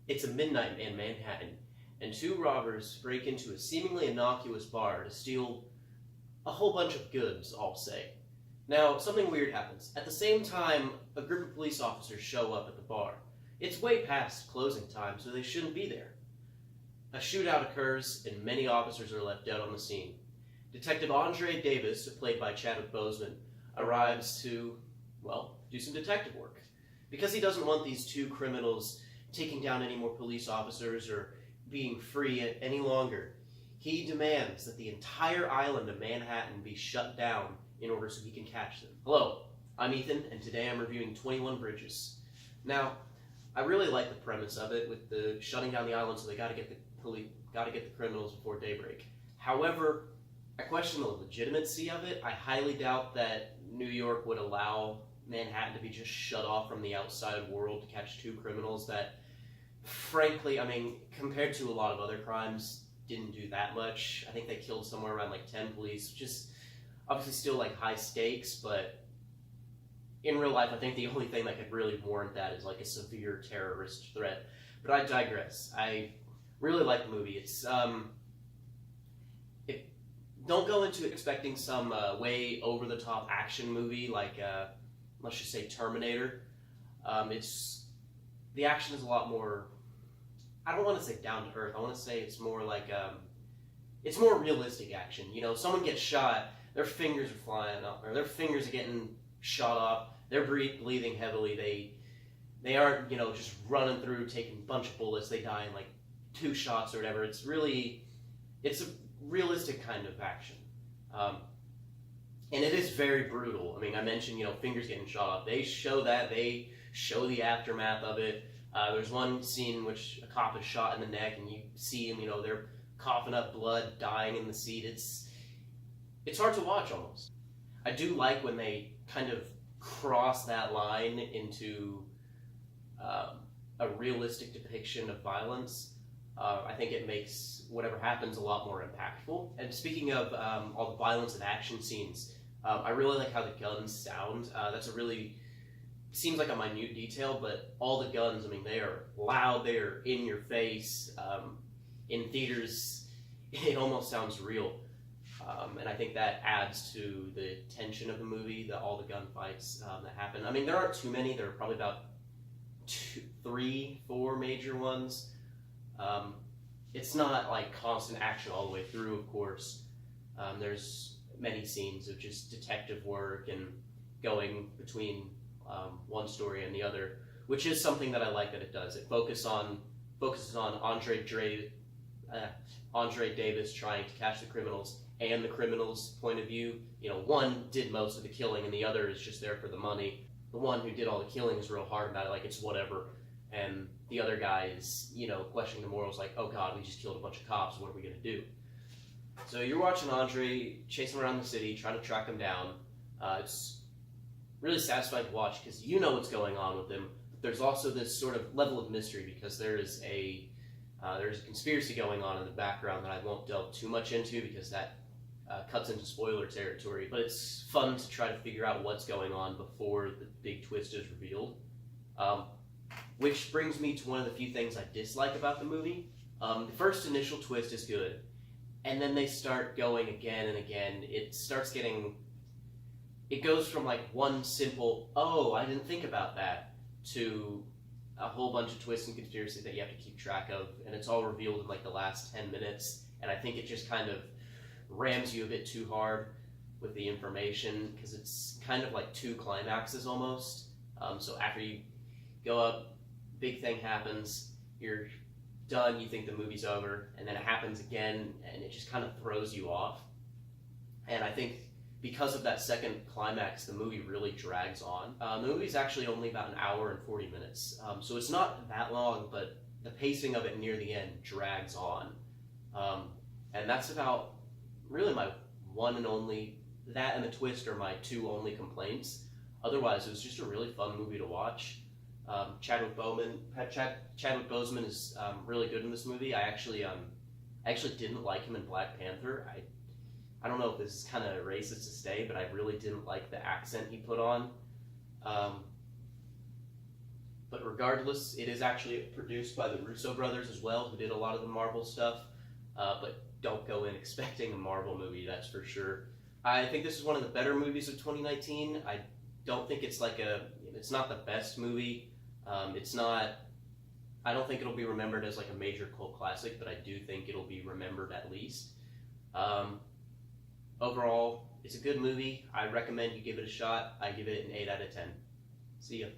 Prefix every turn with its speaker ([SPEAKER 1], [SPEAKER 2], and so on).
[SPEAKER 1] It's a midnight in Manhattan, and two robbers break into a seemingly innocuous bar to steal a whole bunch of goods, I'll say. Now, something weird happens. At the same time, a group of police officers show up at the bar. It's way past closing time, so they shouldn't be there. A shootout occurs, and many officers are left dead on the scene. Detective Andre Davis, played by Chadwick Boseman, arrives to, well, do some detective work. Because he doesn't want these two criminals taking down any more police officers or being free any longer, he demands that the entire island of Manhattan be shut down in order so he can catch them. Hello, I'm Ethan, and today I'm reviewing 21 Bridges. Now, I really like the premise of it with the shutting down the island, so they got to get the criminals before daybreak. However, I question the legitimacy of it. I highly doubt that New York would allow Manhattan to be just shut off from the outside world to catch two criminals that, frankly, I mean, compared to a lot of other crimes, didn't do that much. I think they killed somewhere around like 10 police, which is obviously still like high stakes, but in real life, I think the only thing that could really warrant that is like a severe terrorist threat. But I digress. I really like the movie. Don't go into it expecting some way over-the-top action movie like, let's just say Terminator. The action is a lot more, I don't want to say down to earth. I want to say it's more like, it's more realistic action. You know, someone gets shot, their fingers are flying up, or their fingers are getting shot off, they're breathing heavily, they aren't, you know, just running through, taking a bunch of bullets, they die in like 2 shots or whatever. It's a realistic kind of action. And it is very brutal. I mean, I mentioned, you know, fingers getting shot off. They show that, they show the aftermath of it. There's one scene in which a cop is shot in the neck and you see him, you know, they're coughing up blood, dying in the seat. It's hard to watch almost. I do like when they kind of cross that line into a realistic depiction of violence. I think it makes whatever happens a lot more impactful. And speaking of all the violence and action scenes, I really like how the guns sound. That's a really, seems like a minute detail, but all the guns, I mean, they are loud, they are in your face. In theaters, it almost sounds real. And I think that adds to the tension of the movie, all the gunfights that happen. I mean, there aren't too many. There are probably about 3, 4 major ones. It's not like constant action all the way through, of course. There's many scenes of just detective work and going between one story and the other, which is something that I like that it does. It focuses on Andre Davis trying to catch the criminals and the criminals' point of view. You know, one did most of the killing and the other is just there for the money. The one who did all the killing is real hard about it, like it's whatever. And the other guy is, you know, questioning the morals, like, oh God, we just killed a bunch of cops, what are we gonna do? So you're watching Andre chasing around the city, trying to track him down. It's really satisfying to watch because you know what's going on with him. But there's also this sort of level of mystery because there's a conspiracy going on in the background that I won't delve too much into because that cuts into spoiler territory. But it's fun to try to figure out what's going on before the big twist is revealed. Which brings me to one of the few things I dislike about the movie. The first initial twist is good, and then they start going again and again. It goes from like one simple, oh, I didn't think about that, to a whole bunch of twists and conspiracies that you have to keep track of, and it's all revealed in like the last 10 minutes, and I think it just kind of rams you a bit too hard with the information, because it's kind of like 2 climaxes almost. So after you go up, big thing happens, you're done, you think the movie's over, and then it happens again, and it just kind of throws you off. And I think because of that second climax, the movie really drags on. The movie's actually only about 1 hour and 40 minutes, so it's not that long, but the pacing of it near the end drags on. And that's about really my one and only, that and the twist are my 2 only complaints. Otherwise, it was just a really fun movie to watch. Chadwick Boseman is really good in this movie. I actually didn't like him in Black Panther. I don't know if this is kind of racist to say, but I really didn't like the accent he put on. But regardless, it is actually produced by the Russo brothers as well, who did a lot of the Marvel stuff. But don't go in expecting a Marvel movie, that's for sure. I think this is one of the better movies of 2019. I don't think it's it's not the best movie. It's not. I don't think it'll be remembered as like a major cult classic, but I do think it'll be remembered at least. Overall, it's a good movie. I recommend you give it a shot. I give it an 8 out of 10. See ya.